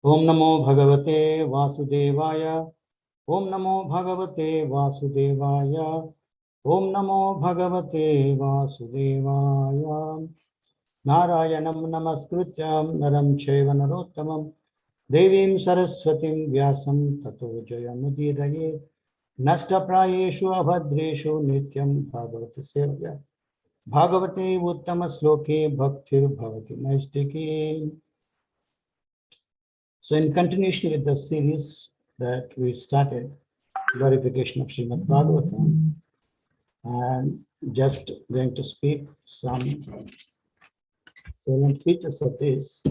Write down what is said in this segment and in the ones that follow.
Om Namo Bhagavate Vasudevaya. Om Namo Bhagavate Vasudevaya. Om Namo Bhagavate Vasudevaya. Narayanam Namaskrityam Naram Chaiva Narottamam Devim Saraswatim Vyasam Tato Jayamudiraye Nasta Prayeshu Abhadreshu Nityam Bhagavati Sevya Bhagavate Uttama Sloke Bhaktir Bhavati Naistiki. So in continuation with the series that we started, glorification of Srimad-Bhagavatam, and just going to speak some salient features of this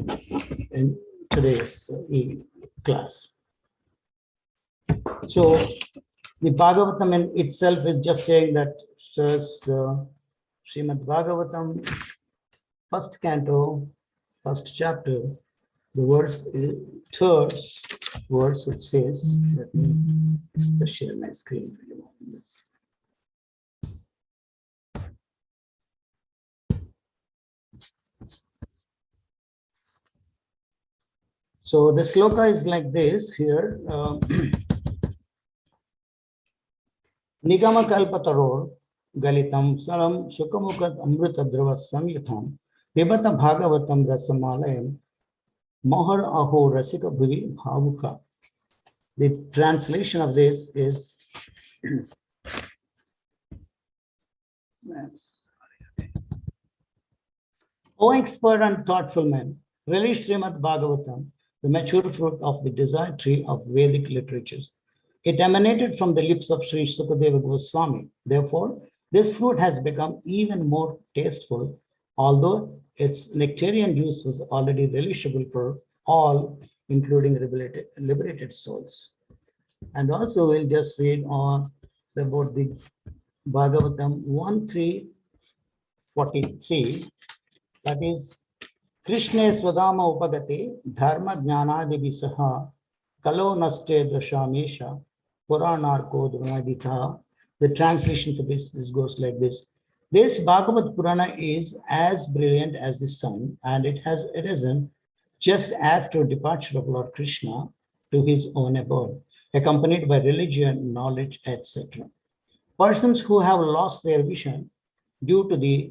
in today's class. So the Bhagavatam in itself is just saying that Srimad-Bhagavatam, first canto, first chapter, the verse, third verse, which says, let me just share my screen for you. So the sloka is like this here. Nigama kalpataror galitam saram sukamukat amrita drava samyutham pibata bhagavatam rasamalayam mohar aho rasika bhuvi bhavuka. The translation of this is O expert and thoughtful man, relish Srimad-Bhagavatam, the mature fruit of the desired tree of Vedic literatures. It emanated from the lips of Sri Sukadeva Goswami. Therefore, this fruit has become even more tasteful, although its nectarian juice was already relishable for all, including liberated souls. And also, we'll just read on about the Bhagavatam 1.3.43. That is, Krishna Swadama Upagate Dharma Jnanadi Visaha Kalo Naste Drashamesha Puranarko Dhanaditha. The translation for this goes like this. This Bhagavad Purana is as brilliant as the sun, and it has arisen just after departure of Lord Krishna to his own abode, accompanied by religion, knowledge, etc. Persons who have lost their vision due to the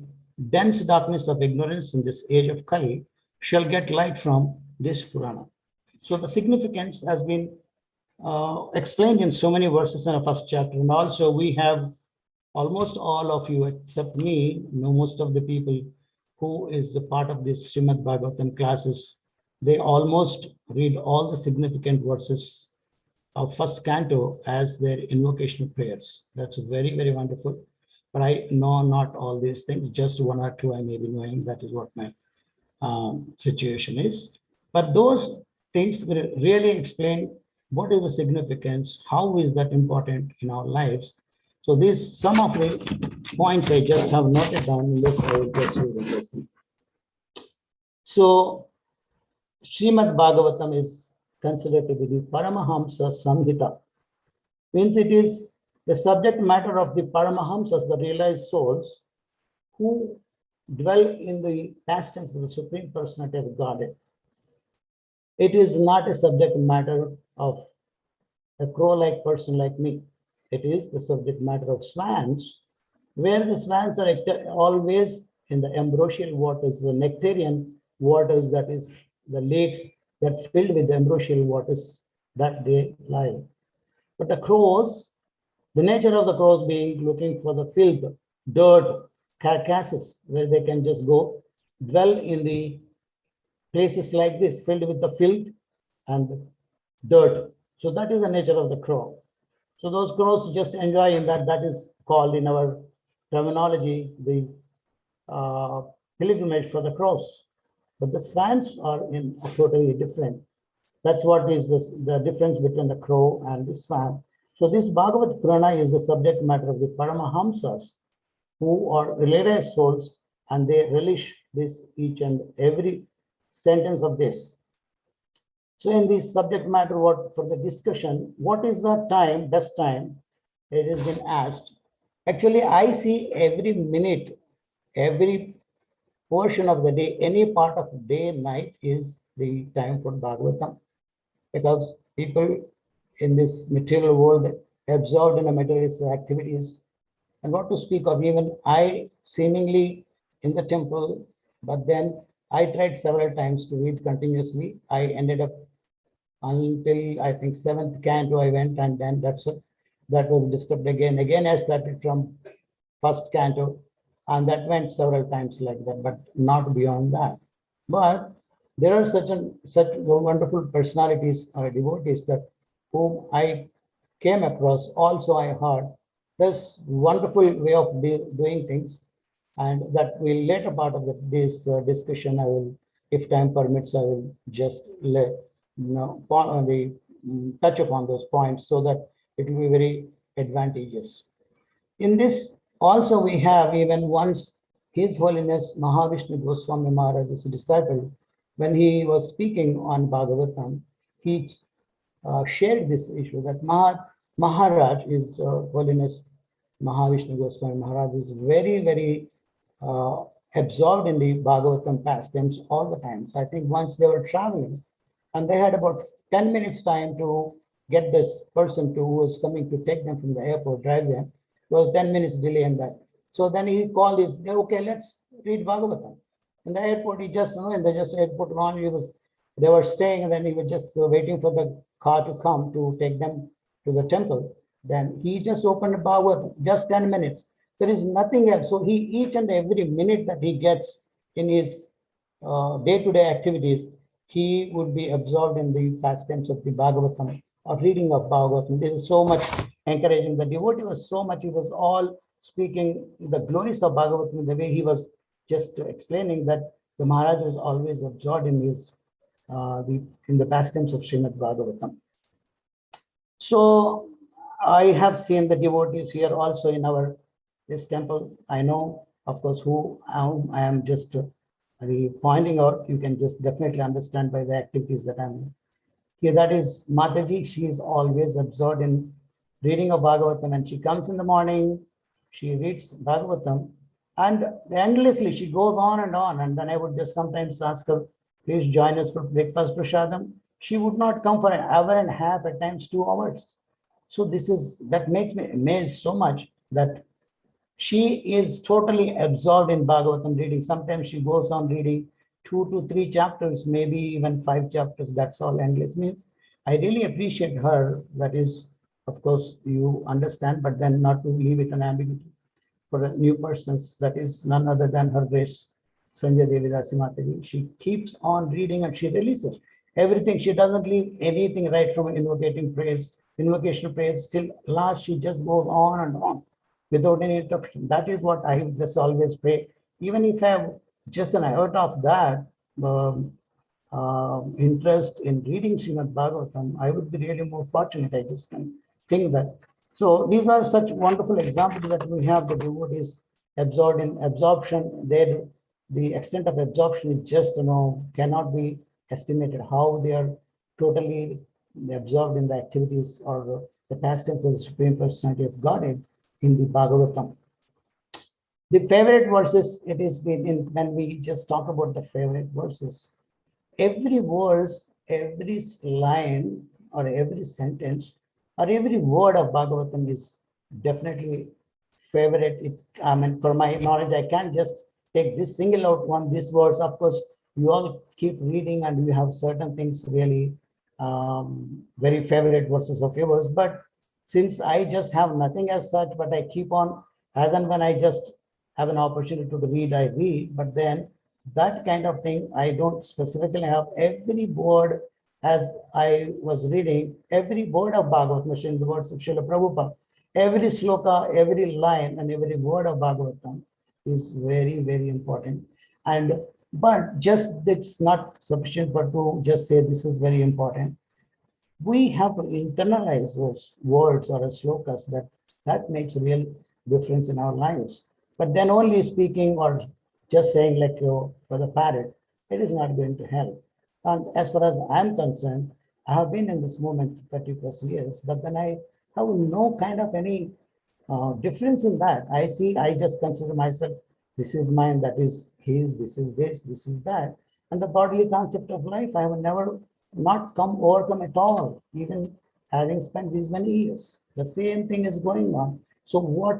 dense darkness of ignorance in this age of Kali shall get light from this Purana. So the significance has been explained in so many verses in the first chapter. And also we have almost all of you, except me, know most of the people who is a part of this Srimad-Bhagavatam classes. They almost read all the significant verses of first canto as their invocational prayers. That's very, very wonderful. But I know not all these things, just one or two I may be knowing. That is what my situation is. But those things will really explain what is the significance, how is that important in our lives. So these, some of the points I just have noted down in this, I will just read this. So Srimad Bhagavatam is considered to be the Paramahamsa Samhita. Means it is the subject matter of the Paramahamsas, the realized souls, who dwell in the pastimes of the Supreme Personality of Godhead. It is not a subject matter of a crow-like person like me. It is the subject matter of swans, where the swans are always in the ambrosial waters, the nectarian waters, that is the lakes that filled with the ambrosial waters that they lie. But the crows, the nature of the crows being looking for the filth, dirt, carcasses, where they can just go dwell in the places like this, filled with the filth and dirt. So that is the nature of the crow. So those crows just enjoy in that. That is called in our terminology the pilgrimage for the crows. But the swans are in totally different. That's what is the difference between the crow and the swan. So this Bhagavad Purana is the subject matter of the Paramahamsas, who are related souls, and they relish this each and every sentence of this. So in this subject matter, what for the discussion, what is the time, best time? It has been asked. Actually, I see every minute, every portion of the day, any part of day, night is the time for Bhagavatam. because people in this material world absorbed in the materialist activities. And what to speak of, even I seemingly in the temple, but then I tried several times to read continuously. I ended up until I think seventh canto I went, and then that was disturbed again. Again, I started from first canto, and that went several times like that, but not beyond that. But there are such wonderful personalities or devotees that whom I came across. Also, I heard this wonderful way of doing things, and that will later part of this discussion. I will, if time permits, I will just touch upon those points so that it will be very advantageous. In this also we have even once His Holiness Mahavishnu Goswami Maharaj's disciple, when he was speaking on Bhagavatam, he shared this issue that Maharaj is Holiness Mahavishnu Goswami Maharaj is very uh, absorbed in the Bhagavatam pastimes all the time. So I think once they were traveling and they had about 10 minutes time to get this person who was coming to take them from the airport, drive them. It was 10 minutes delay in that. So then he called his, okay, let's read Bhagavatam. In the airport, he just, in the just airport one, they were staying, and then he was just waiting for the car to come to take them to the temple. Then he just opened Bhagavatam, just 10 minutes. There is nothing else. So he, each and every minute that he gets in his day-to-day activities, he would be absorbed in the pastimes of the Bhagavatam or reading of Bhagavatam. This is so much encouraging. The devotee was so much, he was all speaking the glories of Bhagavatam, the way he was just explaining that the Maharaj was always absorbed in his in the pastimes of Srimad-Bhagavatam. So I have seen the devotees here also in our this temple. I know, of course, who I am just pointing out. You can just definitely understand by the activities that I'm in. Here, that is Mataji. She is always absorbed in reading of Bhagavatam, and she comes in the morning, she reads Bhagavatam, and endlessly she goes on. And then I would just sometimes ask her, please join us for breakfast prasadam. She would not come for an hour and a half, at times 2 hours. So that makes me amazed so much that she is totally absorbed in Bhagavatam reading. Sometimes she goes on reading 2 to 3 chapters, maybe even 5 chapters. That's all endless means. I really appreciate her. That is, of course, you understand, but then not to leave it an ambiguity for the new persons. That is none other than Her Grace Sanjay Devidasi Mataji. She keeps on reading and she releases everything. She doesn't leave anything right from invocational praise till last. She just goes on and on without any interruption. That is what I just always pray. Even if I have just an iota of that interest in reading Srimad Bhagavatam, I would be really more fortunate. I just can think that. So these are such wonderful examples that we have. The devotees absorbed in absorption. The extent of absorption is just, cannot be estimated. How they are totally absorbed in the activities or the pastimes of the Supreme Personality of Godhead in the Bhagavatam. The favorite verses, it is been in, when we just talk about the favorite verses, every verse, every line, or every sentence, or every word of Bhagavatam is definitely favorite. I mean, for my knowledge, I can't just take this single out one, this words. Of course, you all keep reading and you have certain things really very favorite verses of yours. But since I just have nothing as such, but I keep on, as and when I just have an opportunity to read, I read. But then that kind of thing, I don't specifically have every word. As I was reading, every word of Bhagavatam, in the words of Srila Prabhupada, every sloka, every line, and every word of Bhagavatam is very important. But just it's not sufficient but to just say this is very important. We have to internalize those words or slokas that makes a real difference in our lives. But then only speaking or just saying like for the parrot, it is not going to help. And as far as I'm concerned, I have been in this movement for 30 plus years, but then I have no kind of any difference in that. I just consider myself, this is mine, that is his, this is this is that. And the bodily concept of life, I have never not overcome at all, even having spent these many years. The same thing is going on. So what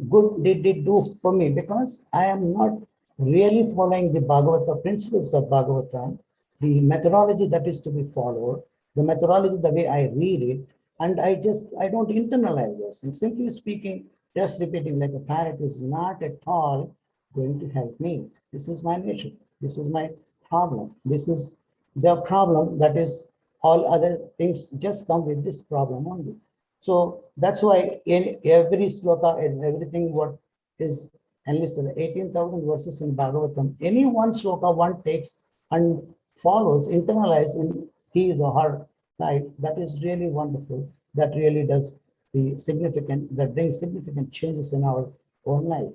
good did it do for me? Because I am not really following the Bhagavata principles of Bhagavatam, the methodology that is to be followed, the methodology, the way I read it, and I don't internalize those things. Simply speaking, just repeating like a parrot is not at all going to help me. This is my nature. This is my problem. This is the problem that is all other things just come with this problem only. So that's why in every sloka and everything what is enlisted, 18,000 verses in Bhagavatam, any one sloka one takes and follows, internalize in his or her life, that is really wonderful. That really does that brings significant changes in our own life.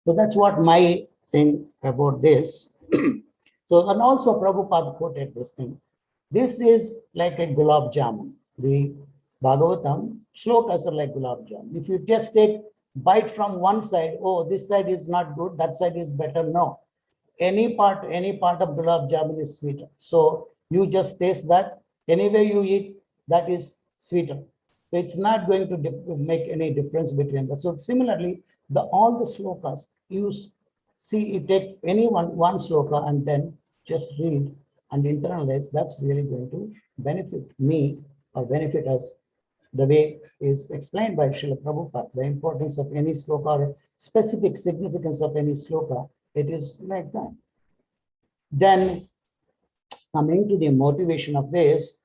So that's what my thing about this. So, and also Prabhupada quoted this thing. This is like a gulab jamun. The Bhagavatam shlokas are like gulab jamun. If you just take bite from one side, oh, this side is not good, that side is better. No, any part of gulab jamun is sweeter. So you just taste that. Anyway you eat, that is sweeter. So it's not going to make any difference between them. So similarly, all the slokas use. See, you take any one sloka and then just read and internalize. That's really going to benefit me or benefit us the way is explained by Srila Prabhupada. The importance of any sloka or specific significance of any sloka, it is like that. Then coming to the motivation of this,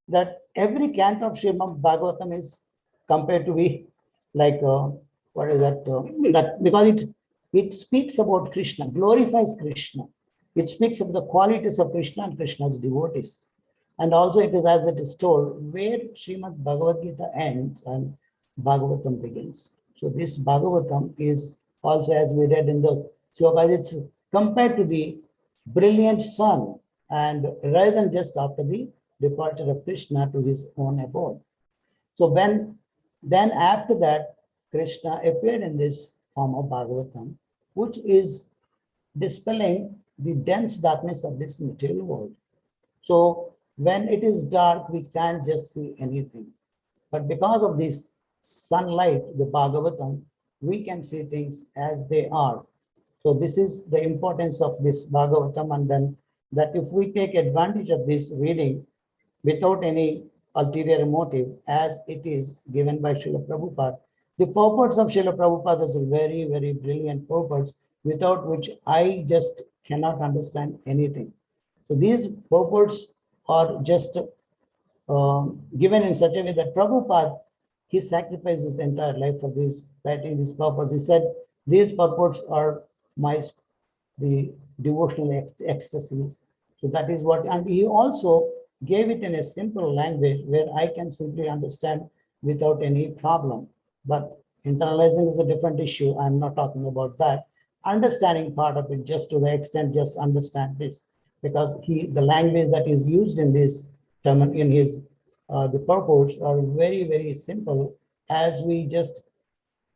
that every canto of Srimad Bhagavatam is compared to be like what is that? That because it speaks about Krishna, glorifies Krishna. It speaks of the qualities of Krishna and Krishna's devotees. And also it is as it is told, where Srimad Bhagavad Gita ends and Bhagavatam begins. So this Bhagavatam is also, as we read in the slokas, it's compared to the brilliant sun, and rather than just after the departure of Krishna to his own abode. So then after that, Krishna appeared in this form of Bhagavatam, which is dispelling the dense darkness of this material world. So when it is dark, we can't just see anything. But because of this sunlight, the Bhagavatam, we can see things as they are. So this is the importance of this Bhagavatam, and then that if we take advantage of this reading without any ulterior motive, as it is given by Srila Prabhupada, the purports of Srila Prabhupada is a very, very brilliant purports, without which I just cannot understand anything. So these purports are just given in such a way that Prabhupada, he sacrificed his entire life for this, writing these purports. He said, these purports are the devotional ecstasies. So that is what, and he also gave it in a simple language where I can simply understand without any problem. But internalizing is a different issue. I'm not talking about that. Understanding part of it, just to the extent, just understand this, because the language that is used in this term in his the purports are very, very simple. As we just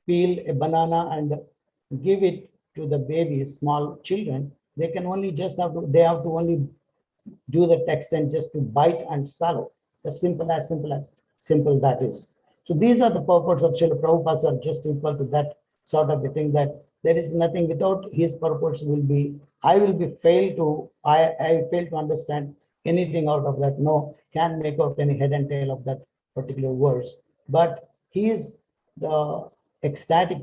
peel a banana and give it to the babies, small children, they can only they have to only do the text and just to bite and swallow. As simple that is. So these are the purports of Srila Prabhupada are just equal to that sort of a thing, that there is nothing without his purports I fail to understand anything out of that. No, can't make out any head and tail of that particular verse. But he is the ecstatic,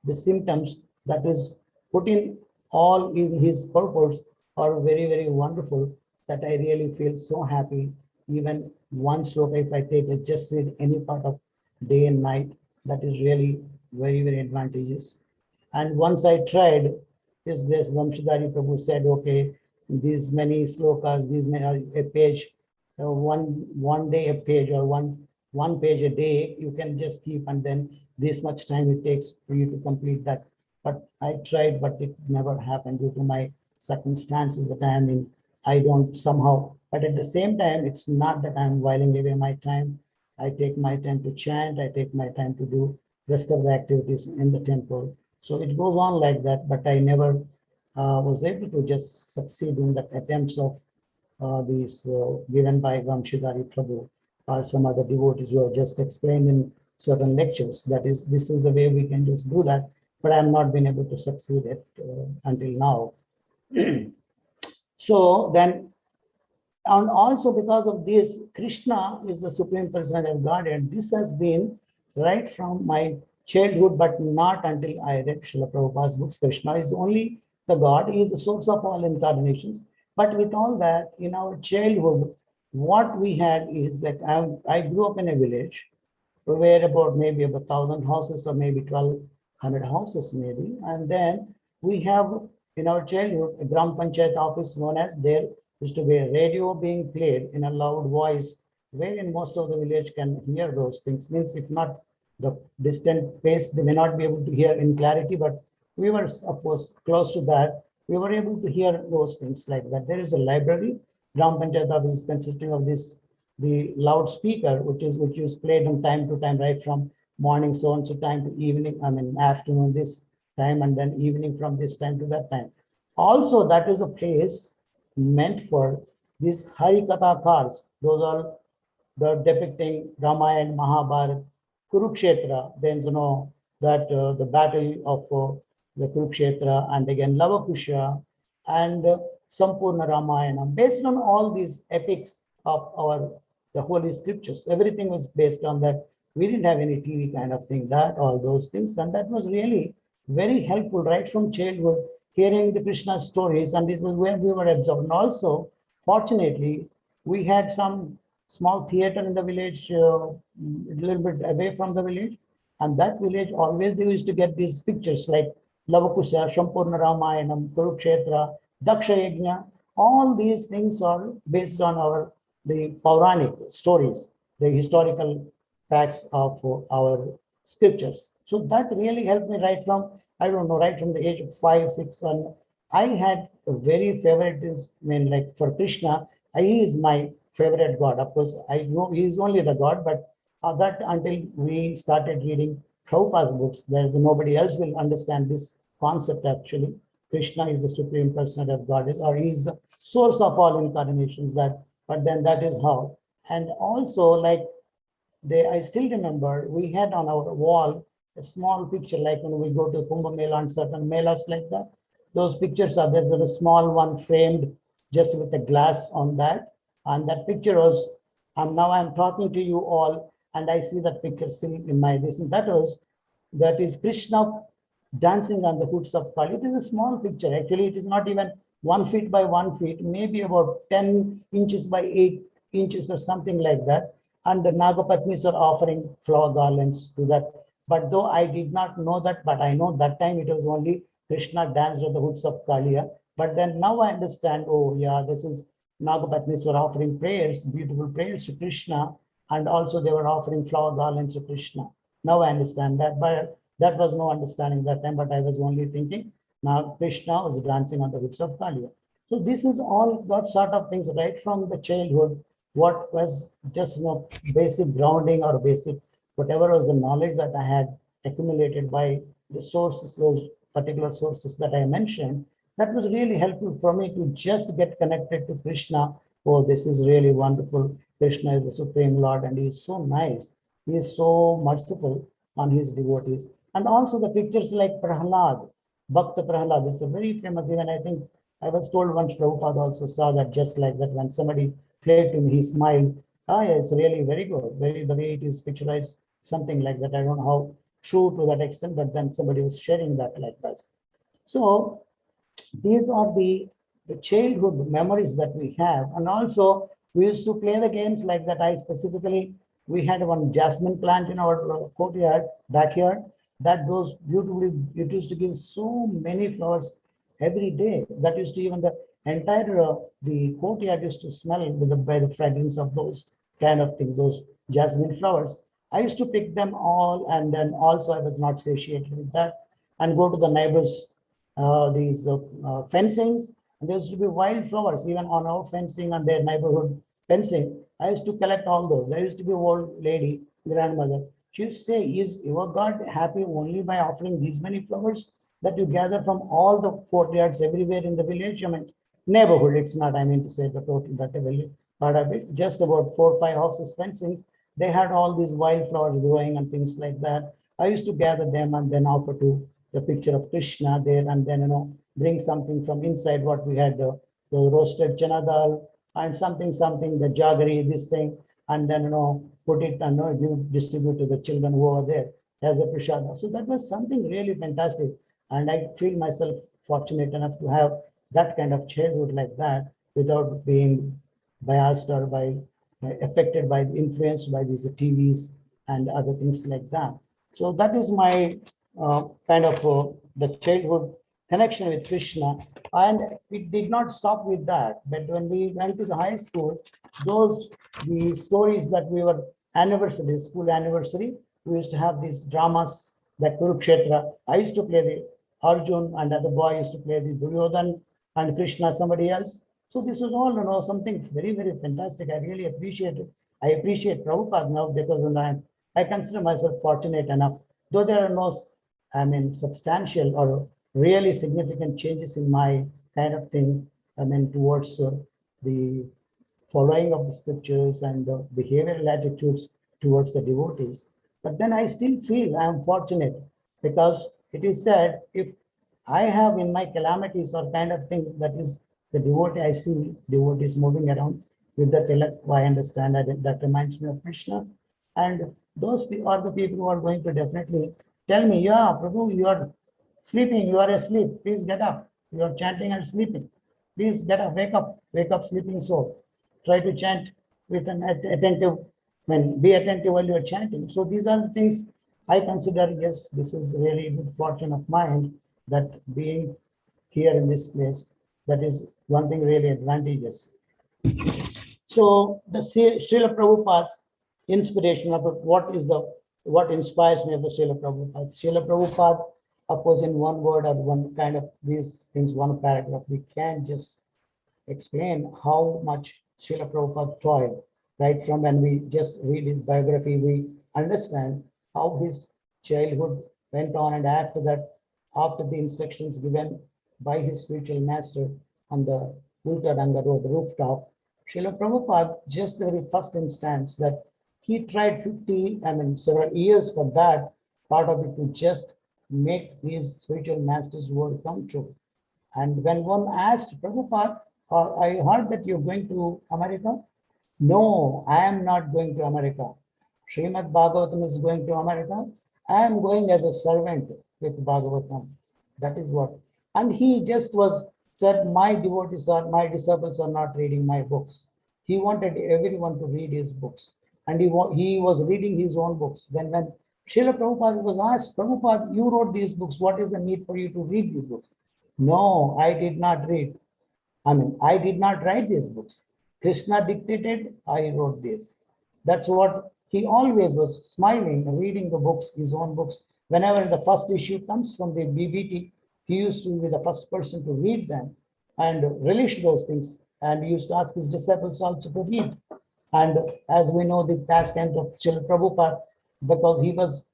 the symptoms that is put in all in his purports are very, very wonderful, that I really feel so happy. Even one sloka, if I take it, just read any part of day and night, that is really very, very advantageous. And once I tried, is this Vamshidhari Prabhu said, okay, these many slokas, these many a page, one day a page, or one page a day, you can just keep, and then this much time it takes for you to complete that. But I tried, but it never happened due to my circumstances that I am in. I don't somehow, but at the same time, it's not that I'm whiling away my time. I take my time to chant, I take my time to do rest of the activities in the temple. So it goes on like that, but I never was able to just succeed in the attempts of these given by Vamshidhari Prabhu or some other devotees who have just explained in certain lectures. That is, this is the way we can just do that, but I have not been able to succeed it until now. So then, and also because of this, Krishna is the Supreme Personality of Godhead. This has been right from my childhood, but not until I read Srila Prabhupada's books. Krishna is only the God, he is the source of all incarnations. But with all that, in our childhood, what we had is like I grew up in a village where about maybe about 1,000 houses or maybe 1,200 houses maybe. And then we have in our childhood a Gram Panchayat office known as, there used to be a radio being played in a loud voice, wherein most of the village can hear those things. Means if not the distant place, they may not be able to hear in clarity, but we were, of course, close to that. We were able to hear those things like that. There is a library. Gram Panchayat office is consisting of this, the loudspeaker, which is played from time to time, right from morning so and so time to evening, I mean afternoon this time, and then evening from this time to that time. Also, that is a place meant for these Harikatha cars. Those are the depicting Ramayana, Mahabharata, Kurukshetra, then that the battle of the Kurukshetra, and again Lavakusha, and Sampurna Ramayana, based on all these epics of our the holy scriptures. Everything was based on that. We didn't have any TV kind of thing, that all those things, and that was really very helpful right from childhood, hearing the Krishna stories, and this was where we were absorbed. And also, fortunately, we had some small theater in the village, a little bit away from the village. And that village always they used to get these pictures like Lavakusha, Sampurna Ramayanam, Kurukshetra, Daksha Yajna. All these things are based on our the Puranic stories, the historical facts of our scriptures. So that really helped me right from, I don't know, right from the age of 5, 6, and I had a very favorite, I mean, like for Krishna, he is my favorite God. Of course, I know he is only the God, but that until we started reading Prabhupada's books, there's nobody else will understand this concept actually. Krishna is the Supreme Personality of Godhead, or he is the source of all incarnations. That, but then that is how. And also, like I still remember we had on our wall a small picture, like when we go to Kumbh Mela and certain melas like that. Those pictures are, there's a small one framed just with a glass on that. And that picture was, and now I'm talking to you all, and I see that picture still in my this. And that is Krishna dancing on the hoods of Kali. It is a small picture. Actually, it is not even 1 feet by 1 feet, maybe about 10 inches by 8 inches or something like that. And the Nagapatnis are offering flower garlands to that. But though I did not know that, but I know that time it was only Krishna danced on the hoods of Kalia. But then now I understand, oh yeah, this is Nagapatnis were offering prayers, beautiful prayers to Krishna, and also they were offering flower garlands to Krishna. Now I understand that, but that was no understanding that time, but I was only thinking now Krishna was dancing on the hoods of Kalia. So this is all that sort of things right from the childhood, what was just basic grounding or basic whatever was the knowledge that I had accumulated by the sources, those particular sources that I mentioned, that was really helpful for me to just get connected to Krishna. Oh, this is really wonderful. Krishna is the Supreme Lord and he is so nice. He is so merciful on his devotees. And also the pictures like Prahlad, Bhakta Prahlad, it's a very famous, even I think I was told once Prabhupada also saw that just like that when somebody played to me, he smiled. Ah, yeah, it's really very good. Very the way it is picturized, something like that. I don't know how true to that extent, but then somebody was sharing that like that. So these are the childhood memories that we have. And also we used to play the games like that. I specifically, we had one jasmine plant in our courtyard, backyard, that those beautifully, it used to give so many flowers every day. That used to even the entire, the courtyard used to smell with by the fragrance of those kind of things, those jasmine flowers. I used to pick them all, and then also I was not satiated with that, and go to the neighbors these fencings. And there used to be wildflowers even on our fencing and their neighborhood fencing. I used to collect all those. There used to be an old lady, grandmother. She used to say, is your God happy only by offering these many flowers that you gather from all the courtyards everywhere in the village? I mean, neighborhood. It's not, I mean to say the total that will part of it. Just about 4 or 5 houses fencing. They had all these wildflowers growing and things like that. I used to gather them and then offer to the picture of Krishna there, and then bring something from inside what we had, the roasted chana dal and something the jaggery, this thing, and then put it and give distribute to the children who are there as a prasada. So that was something really fantastic, and I feel myself fortunate enough to have that kind of childhood like that without being biased or by affected by influenced by these TVs and other things like that. So that is my kind of the childhood connection with Krishna, and it did not stop with that. But when we went to the high school, the stories that we were anniversary, school anniversary, we used to have these dramas like Kurukshetra. I used to play the Arjun, and other boy used to play the Duryodhan, and Krishna somebody else. So this was all something very fantastic. I really appreciate it. I appreciate Prabhupada now because I consider myself fortunate enough, though there are no, I mean, substantial or really significant changes in my kind of thing, I mean, towards the following of the scriptures and the behavioral attitudes towards the devotees. But then I still feel I am fortunate because it is said, if I have in my calamities or kind of things, that is the devotee, I see devotees moving around with the tilak, I understand that reminds me of Krishna. And those are the people who are going to definitely tell me, yeah, Prabhu, you are sleeping, you are asleep, please get up. You are chanting and sleeping. Please get up, wake up, sleeping soul. Try to chant with an attentive, be attentive while you are chanting. So these are the things I consider, yes, this is really good fortune of mine that being here in this place, that is one thing really advantageous. So the Srila Prabhupada's inspiration of what inspires me of the Srila Prabhupada. Srila Prabhupada, of course, in one word or one kind of these things, one paragraph, we can just explain how much Srila Prabhupada toiled. Right from when we just read his biography, we understand how his childhood went on, and after that, after the instructions given by his spiritual master on the Ulta Ranga Road, the rooftop, Srila Prabhupada, just the very first instance that he tried several years for that part of it to just make his spiritual master's word come true. And when one asked Prabhupada, I heard that you're going to America. No, I am not going to America. Srimad-Bhagavatam is going to America. I am going as a servant with Bhagavatam. That is what. And he just said, my disciples are not reading my books. He wanted everyone to read his books. And he was reading his own books. Then when Srila Prabhupada was asked, Prabhupada, you wrote these books. What is the need for you to read these books? No, I did not read. I did not write these books. Krishna dictated, I wrote this. That's what he always was smiling, reading the books, his own books. Whenever the first issue comes from the BBT, he used to be the first person to read them and relish those things. And he used to ask his disciples also to read. And as we know, the pastime of Srila Prabhupada, because he was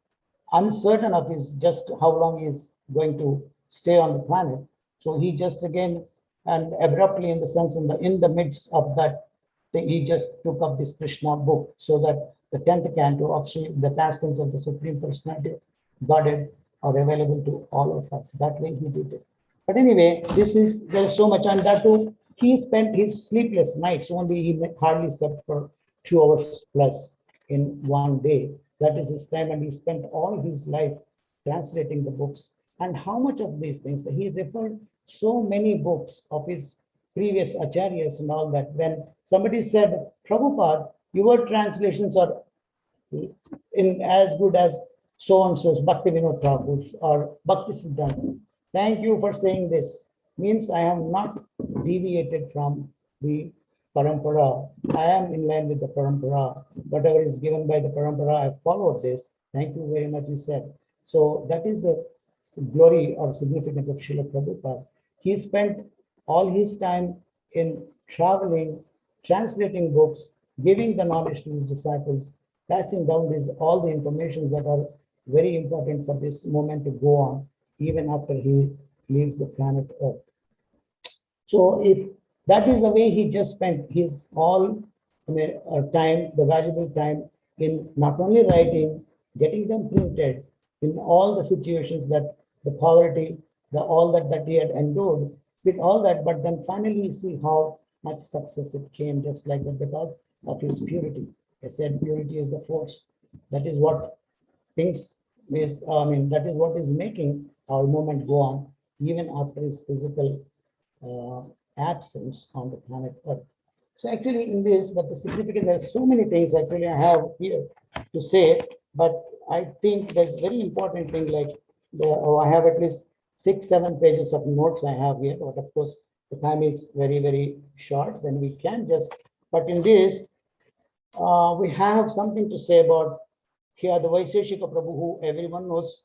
uncertain of his just how long he's going to stay on the planet. So he just again and abruptly, in the sense, in the midst of that, he just took up this Krishna book, so that the 10th canto of the pastimes of the Supreme Personality of Godhead are available to all of us. That way he did it. But anyway, there's so much, and that too, he spent his sleepless nights. Only he hardly slept for 2 hours plus in one day. That is his time, and he spent all his life translating the books. And how much of these things he referred so many books of his previous acharyas and all that. When somebody said, Prabhupada, your translations are in as good as so and so's Bhakti Vinod Thakur's or Bhakti Siddhanta. Thank you for saying this. Means I have not deviated from the parampara. I am in line with the parampara. Whatever is given by the parampara, I followed this. Thank you very much, he said. So that is the glory or significance of Srila Prabhupada. He spent all his time in traveling, translating books, giving the knowledge to his disciples, passing down all the information that are very important for this moment to go on, even after he leaves the planet Earth. So if That is the way he just spent his all time, the valuable time in not only writing, getting them printed in all the situations that the poverty, the all that he had endured with all that, but then finally you see how much success it came just like that because of his purity. I said purity is the force. That is what things is, that is what is making our movement go on even after his physical uh, absence on the planet Earth. So actually in this, but the significance, there's so many things actually I have here to say, but I think there's very important thing like I have at least 6, 7 pages of notes I have here, but of course the time is very, very short, then we can just, but in this, we have something to say about here the Vaiseshika Prabhu, who everyone knows.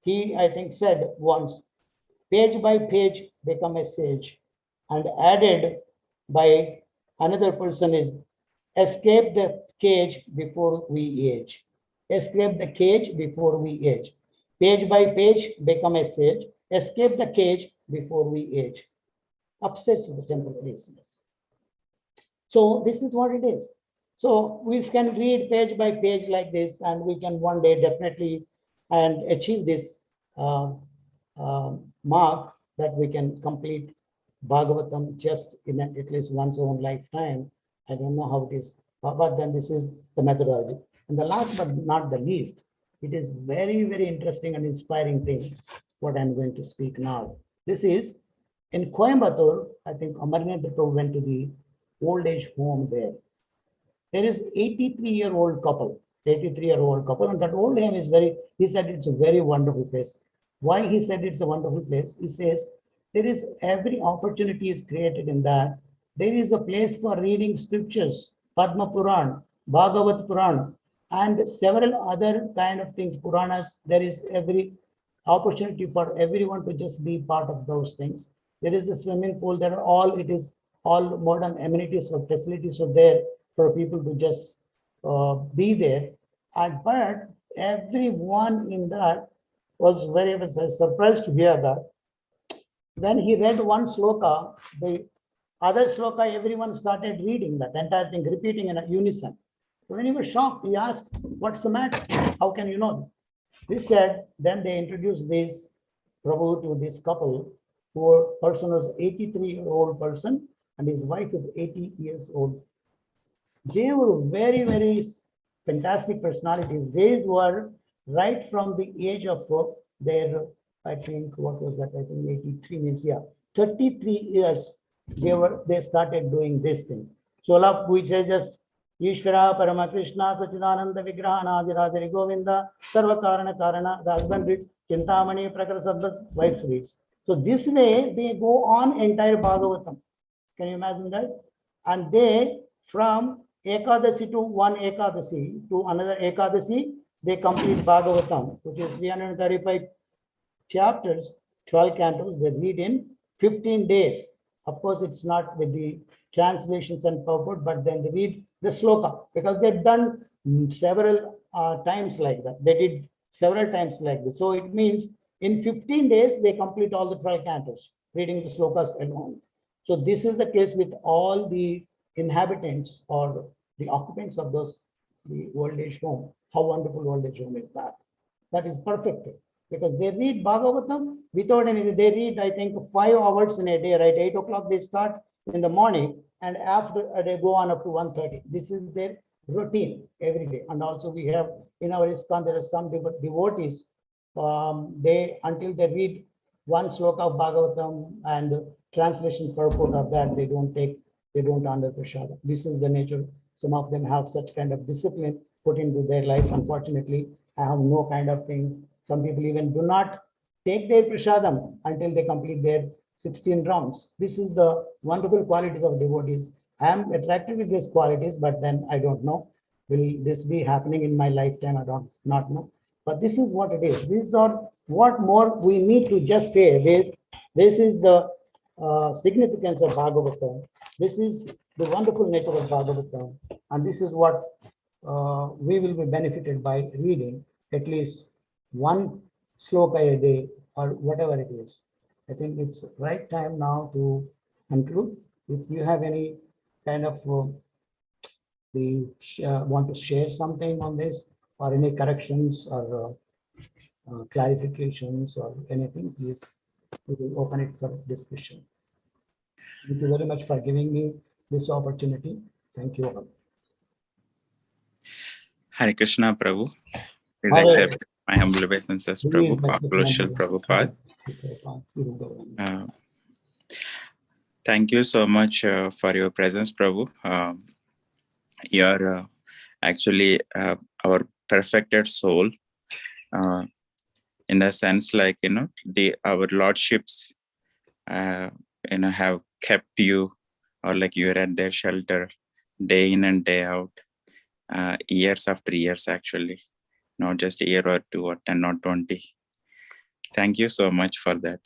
He, I think, said once, page by page become a sage, and added by another person is escape the cage before we age. Escape the cage before we age. Page by page become a sage. Escape the cage before we age. Upstairs is the temple place. So this is what it is. So we can read page by page like this, and we can one day definitely and achieve this uh, mark that we can complete Bhagavatam just in at least one's own lifetime. I don't know how it is, but then this is the methodology. And the last but not the least, it is very, very interesting and inspiring thing, what I'm going to speak now. This is in Coimbatore. I think Amarnath went to the old age home there. There is 83-year-old couple, 83-year-old couple, and that old home is very, he said it's a very wonderful place. Why he said it's a wonderful place? He says there is every opportunity is created in that. There is a place for reading scriptures, Padma Puran, Bhagavat Puran, and several other kind of things, Puranas. There is every opportunity for everyone to just be part of those things. There is a swimming pool. There are all, it is all modern amenities or facilities are there for people to just be there. And but everyone in that was very surprised to hear that when he read one sloka, the other sloka, everyone started reading that entire thing, repeating in a unison. So when he was shocked, he asked, "What's the matter? How can you know this?" He said, then they introduced this Prabhu to this couple, who person was 83-year-old person, and his wife is 80 years old. They were very, very fantastic personalities. These were right from the age of their, I think, what was that? I think 83 means, yeah, 33 years they started doing this thing. So love, we say just Ishvara, Paramakrishna, Sachidananda, Vigraha, Nadirajari Govinda, Sarva Karana Karana, the husband reads, Chintamani, Prakara Sadhas, wife reads. So this way they go on entire Bhagavatam. Can you imagine that? And they, from Ekadasi to one Ekadasi to another Ekadasi, they complete Bhagavatam, which is 335 chapters, 12 cantos, they read in 15 days. Of course, it's not with the translations and purport, but then they read the sloka because they've done several times like that. They did several times like this. So it means in 15 days, they complete all the 12 cantos, reading the slokas alone. So this is the case with all the inhabitants or the occupants of those the old age home. How wonderful old age home is that? That is perfect because they read Bhagavatam without anything. They read, I think, 5 hours in a day, right? 8 o'clock they start in the morning, and after they go on up to 1:30. This is their routine every day. And also we have in our ISKCON, there are some devotees, they until they read one sloka of Bhagavatam and translation purport of that, they don't honor prasada. This is the nature. Some of them have such kind of discipline put into their life. Unfortunately, I have no kind of thing. Some people even do not take their prasadam until they complete their 16 rounds. This is the wonderful qualities of devotees. I am attracted with these qualities, but then I don't know. Will this be happening in my lifetime? I don't not know. But this is what it is. These are what more we need to just say. This is the significance of Bhagavatam. This is the wonderful nature of Bhagavatam. And this is what we will be benefited by reading at least one sloka a day or whatever it is. I think it's right time now to conclude. If you have any kind of want to share something on this, or any corrections or clarifications or anything, please, we will open it for discussion. Thank you very much for giving me this opportunity. Thank you all. Hare Krishna, Prabhu. Please Hare. accept my humble obeisances, Prabhu. Pakuloshal Prabhupada. Thank you so much for your presence, Prabhu. You're actually our perfected soul, in the sense, like, our lordships, have kept you, or like you're at their shelter day in and day out, years after years, actually, not just a year or 2 or 10 or 20. Thank you so much for that.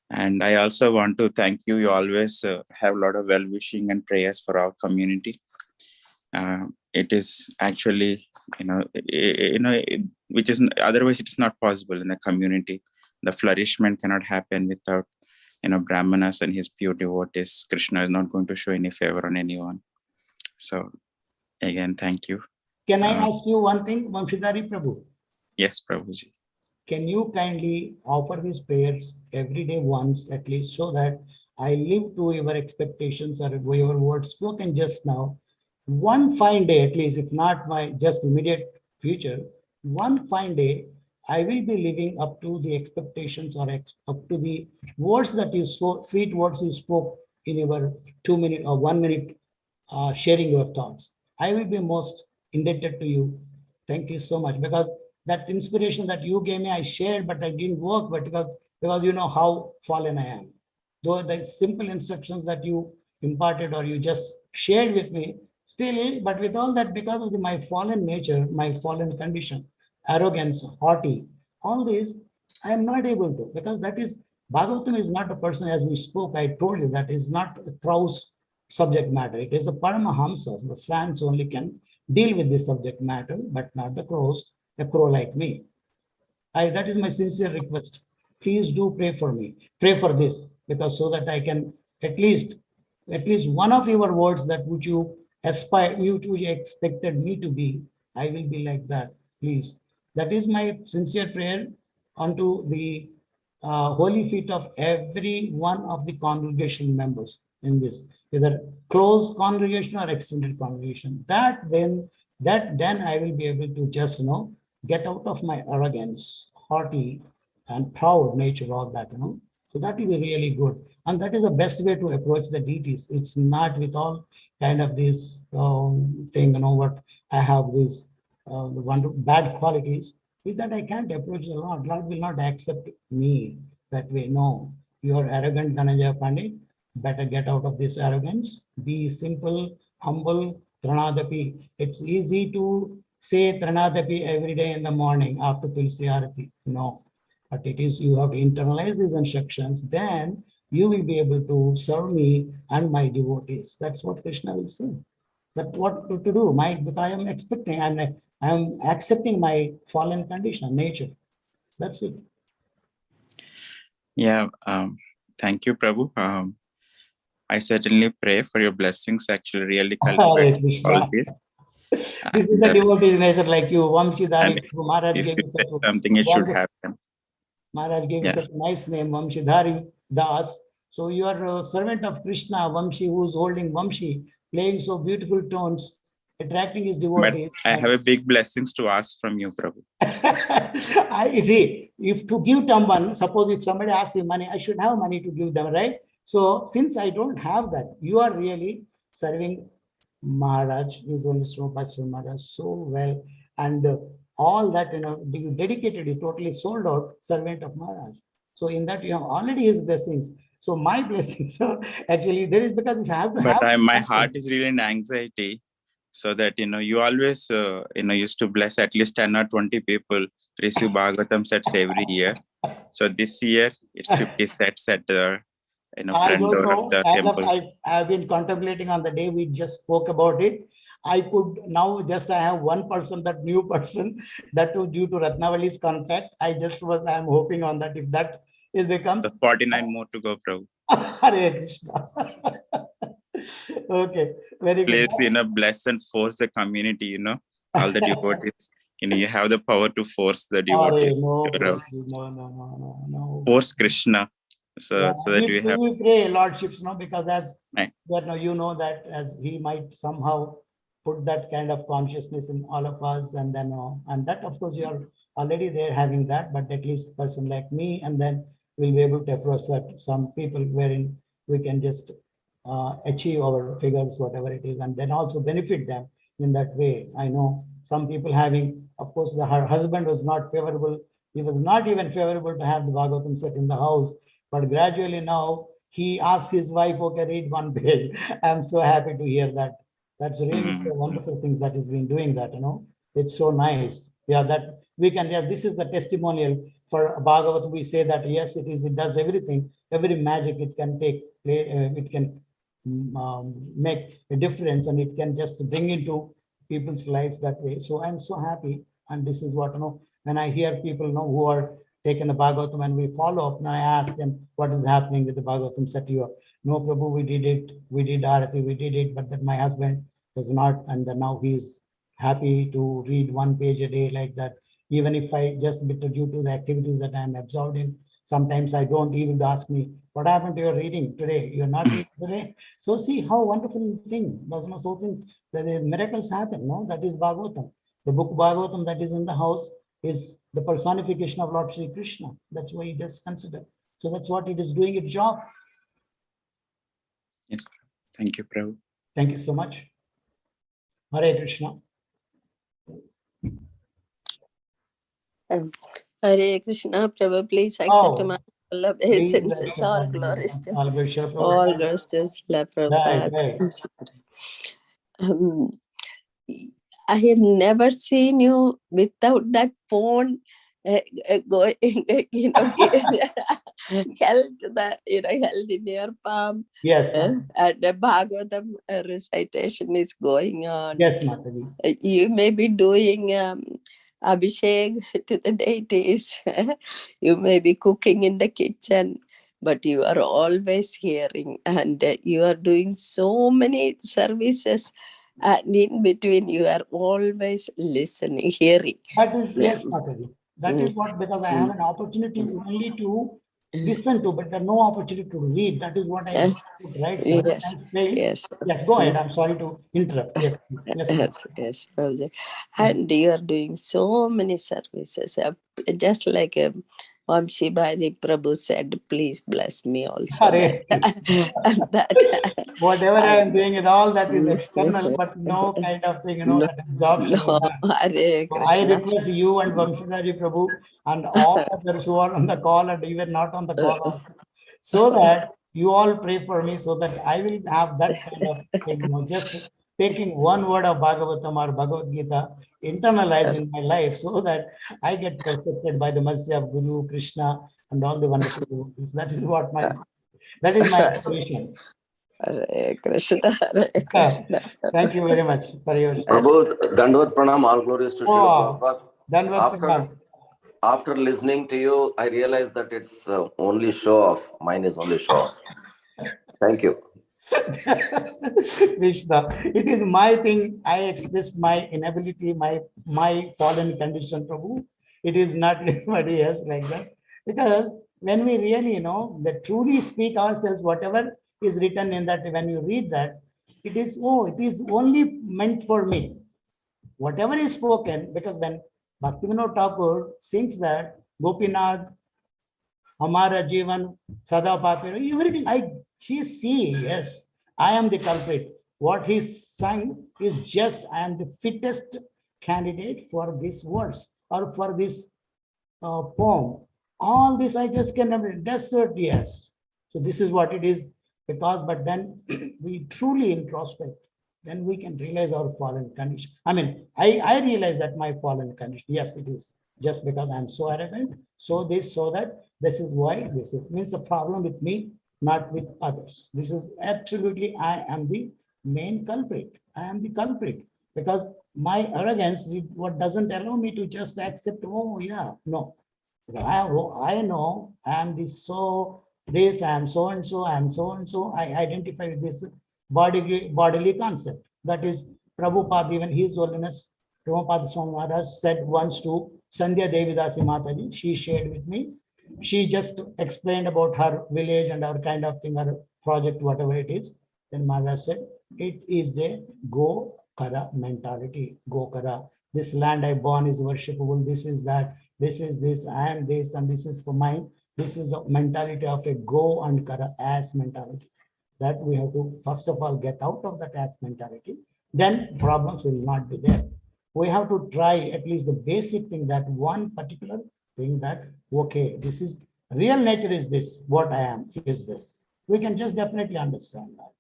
And I also want to thank you. You always have a lot of well-wishing and prayers for our community. It is actually, which is otherwise it is not possible in the community. The flourishment cannot happen without, Brahmanas and his pure devotees. Krishna is not going to show any favor on anyone. So again, thank you. Can I ask you one thing, Vamshidhari Prabhu? Yes, Prabhuji. Can you kindly offer these prayers every day once at least, so that I live to your expectations or your words spoken just now? One fine day, at least, if not my just immediate future, one fine day, I will be living up to the expectations or up to the words that you spoke, sweet words you spoke in your 2 minute or 1 minute sharing your thoughts. I will be most indebted to you. Thank you so much, because that inspiration that you gave me, I shared, but I didn't work, but because you know how fallen I am. Though the simple instructions that you imparted or you just shared with me, still, but with all that, because of my fallen nature, my fallen condition, arrogance, haughty, all this, I am not able to, because that is, Bhagavatam is not a person, as we spoke, I told you, that is not a Krauss subject matter. It is a Paramahamsas. The swans only can deal with this subject matter, but not the crows, a crow like me. That is my sincere request. Please do pray for me. Pray for this, because so that I can at least one of your words that which you aspire, you expected me to be, I will be like that. Please. That is my sincere prayer unto the holy feet of every one of the congregation members in this, whether close congregation or extended congregation. Then I will be able to just get out of my arrogance, haughty and proud nature, all that, So that will be really good. And that is the best way to approach the deities. It's not with all kind of this thing, what I have this bad qualities. With that, I can't approach the Lord. Lord will not accept me that way. No, you are arrogant, Dhananjaya Pandit. Better get out of this arrogance. Be simple, humble, Tranadapi. It's easy to say Tranadapi every day in the morning after Tulsi Arati. No, but it is, you have to internalize these instructions. Then you will be able to serve me and my devotees. That's what Krishna will say. But what to do? I am expecting, I am accepting my fallen condition, nature. That's it. Yeah. Thank you, Prabhu. I certainly pray for your blessings. Actually, really cultivate all this. This is the devotee's nature, like you, Vamshidhari. Maharaj gave you something, it should happen. Maharaj gave such a nice name, Vamshidhari Das. So you are a servant of Krishna, Vamshi, who is holding Vamshi, playing so beautiful tones, attracting his devotees. But I have a big blessings to ask from you, Prabhu. I see, if to give someone, suppose if somebody asks you money, I should have money to give them, right? So since I don't have that, you are really serving Maharaj, his only Srimad Maharaj, so well. And all that, you dedicated, you totally sold out servant of Maharaj. So in that, you have already his blessings. So my blessings, actually, there is, because if I have to but have. My heart is really in anxiety. So that, you always, used to bless at least 10 or 20 people, receive Bhagavatam sets every year. So this year, it's 50 sets at the, front door of the temple. I have been contemplating on the day we just spoke about it. I could now just, I have one person, that new person, that was due to Ratnavali's contact. I'm hoping on that, if that is becomes. So 49 more to go, Prabhu. Hare Krishna. Okay, very good. Please, bless and force the community, all the devotees. You have the power to force the devotees. No, to no. force Krishna. So that we have. We pray, Lordships, because as Right. that you know that as he might somehow put that kind of consciousness in all of us, and then and that of course you are already there having that, but at least person like me, and then we'll be able to approach some people wherein we can just achieve our figures, whatever it is, and then also benefit them in that way. I know some people having, of course, her husband was not favorable. He was not even favorable to have the Bhagavatam set in the house, but gradually now he asked his wife, okay, read one page. I'm so happy to hear that. That's really so wonderful things that he's been doing that, It's so nice. Yeah, that we can, yeah, this is the testimonial for Bhagavatam. We say that, yes, it does everything, every magic it can take, it can make a difference, and it can just bring into people's lives that way. So I'm so happy. And this is what, when I hear people who are taken the Bhagavatam and we follow up, and I ask them what is happening with the Bhagavatam Satya. No, Prabhu, we did it. We did Arati, we did it, but that my husband was not. And then now he's happy to read one page a day like that. Even if I just due to the activities that I'm absorbed in, sometimes I don't even ask me, what happened to your reading today? You're not reading today. So see how wonderful thing. There's no so thing that miracles happen. No, that is Bhagavatam. The book Bhagavatam that is in the house is the personification of Lord Sri Krishna. That's why he just considered. So that's what it is doing its job. Yes. Thank you, Prabhu. Thank you so much. Hare Krishna. Hare Krishna, Prabhu, please accept my full obeisances. All glories to all glories to Prabhupada. I have never seen you without that phone going, held held in your palm. Yes. And the Bhagavatam recitation is going on. Yes, Mataji. You may be doing Abhishek to the deities. You may be cooking in the kitchen, but you are always hearing, and you are doing so many services. And in between, you are always listening, hearing. That is, yes, Mataji. That is what, because I have an opportunity only to listen to, but there's no opportunity to read. That is what I put, right? Yes. Yes, go ahead. I'm sorry to interrupt. Yes, please. Yes, Prabhuji. And you are doing so many services. Just like Vamshi Bhaji Prabhu said, please bless me also. Whatever I am doing, all that is external, but no kind of thing, that absorption. No, Hare Krishna. I request you and Vamshidhari Prabhu and all others who are on the call and even not on the call also, so that you all pray for me, so that I will have that kind of thing, just taking one word of Bhagavatam or Bhagavad Gita internalized in my life, so that I get perfected by the mercy of Guru, Krishna, and all the wonderful devotees. That is what that is my aspiration. Hare Krishna, Hare Krishna. Thank you very much for your Prabhu, Dandvat Pranam, all glories to Srila Prabhupada. After listening to you, I realized that it's only show off. Mine is only show off. Thank you. Krishna, it is my thing. I expressed my inability, my fallen condition, Prabhu. It is not anybody else like that. Because when we really that truly speak ourselves, whatever is written in that, when you read that, it is only meant for me. Whatever is spoken, because when Bhaktivinoda Thakur sings that Gopinath, Hamara Jivan, Sada Papi, everything I see, yes, I am the culprit. What he sang is just, I am the fittest candidate for this verse or for this poem. All this I just can never, desert, yes. So this is what it is, because, but then we truly introspect, then we can realize our fallen condition. I mean, I realize that my fallen condition, yes, it is just because I'm so arrogant, so that this is why this is, means a problem with me, not with others. This is absolutely, I am the main culprit. I am the culprit, because my arrogance, what doesn't allow me to just accept, oh yeah, no. I know I am the so this, I am so and so, I am so and so. I identify with this bodily concept. That is Prabhupada, even His Holiness Prabhupada Swami Maharaj said once to Sandhya Devidasi Mataji. She shared with me. She just explained about her village and her kind of thing, her project, whatever it is. Then Maharaj said, it is a go kara mentality. Go kara. This land I born is worshipable. This is that. This is this. I am this, and this is for mine. This is the mentality of a go and kara as mentality. That we have to first of all get out of that as mentality. Then problems will not be there. We have to try at least the basic thing, that one particular thing, that okay, this is real nature is this. What I am is this. We can just definitely understand that.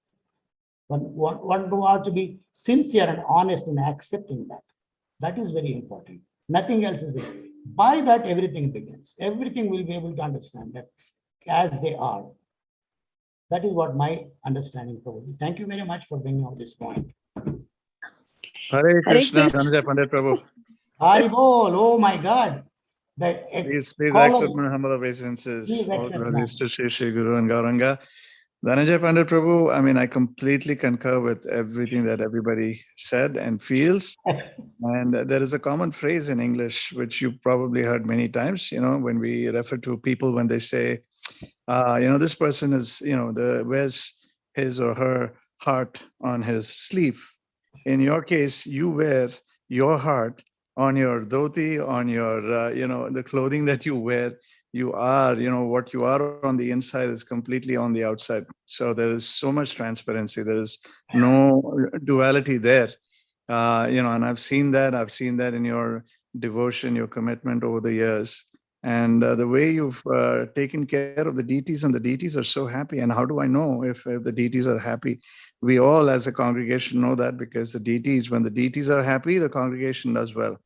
One want to be sincere and honest in accepting that. That is very important. Nothing else is there. By that, everything begins. Everything will be able to understand that as they are. That is what my understanding probably. Thank you very much for bringing out this point. Hare Krishna, Krishna. Dhananjaya Pandita Prabhu. Hari Bol, oh my God. Please accept my humble obeisances. All glories to Shri Guru and Gauranga. Dhananjaya Pandita Prabhu, I mean, I completely concur with everything that everybody said and feels. And there is a common phrase in English, which you probably heard many times, when we refer to people, when they say, this person is, wears his or her heart on his sleeve. In your case, you wear your heart on your dhoti, on your, the clothing that you wear. You are, what you are on the inside is completely on the outside. So there is so much transparency. There is no duality there. And I've seen that in your devotion, your commitment over the years. And the way you've taken care of the deities, and the deities are so happy. And how do I know if the deities are happy? We all as a congregation know that, because the deities, when the deities are happy, the congregation does well.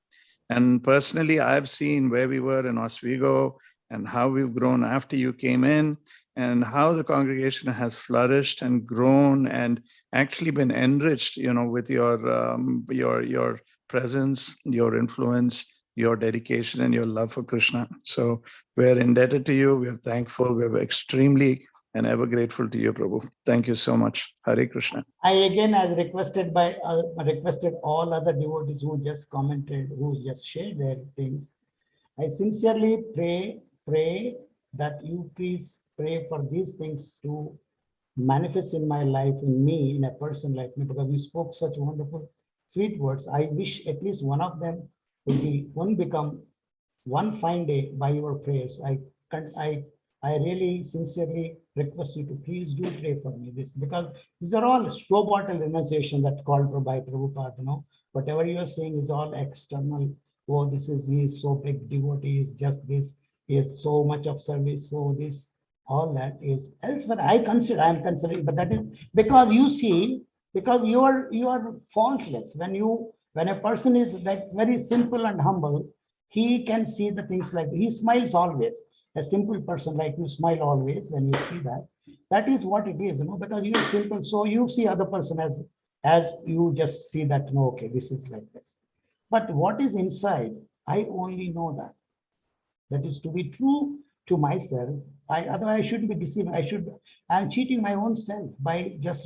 And personally, I've seen where we were in Oswego and how we've grown after you came in, and how the congregation has flourished and grown and actually been enriched, with your presence, your influence, your dedication, and your love for Krishna. So we're indebted to you. We're thankful. We're extremely and ever grateful to you, Prabhu. Thank you so much. Hare Krishna. I again, as requested all other devotees who just commented, who just shared their things, I sincerely pray that you please pray for these things to manifest in my life, in me, in a person like me, because you spoke such wonderful, sweet words. I wish at least one of them will become one fine day by your prayers. I really sincerely request you to please do pray for me this, because these are all slow bottle renunciation that called for by Prabhupada. Whatever you are saying is all external. Oh, he is so big devotee, is just this, he has so much of service, so this, all that is elsewhere. I am considering, but that is because you see, because you are faultless. When a person is like very simple and humble, he can see the things like, he smiles always. A simple person like you smile always when you see that. That is what it is, because you are simple. So you see other person as you just see that, okay, this is like this. But what is inside, I only know that. That is to be true to myself. Otherwise I shouldn't be deceived. I'm cheating my own self by just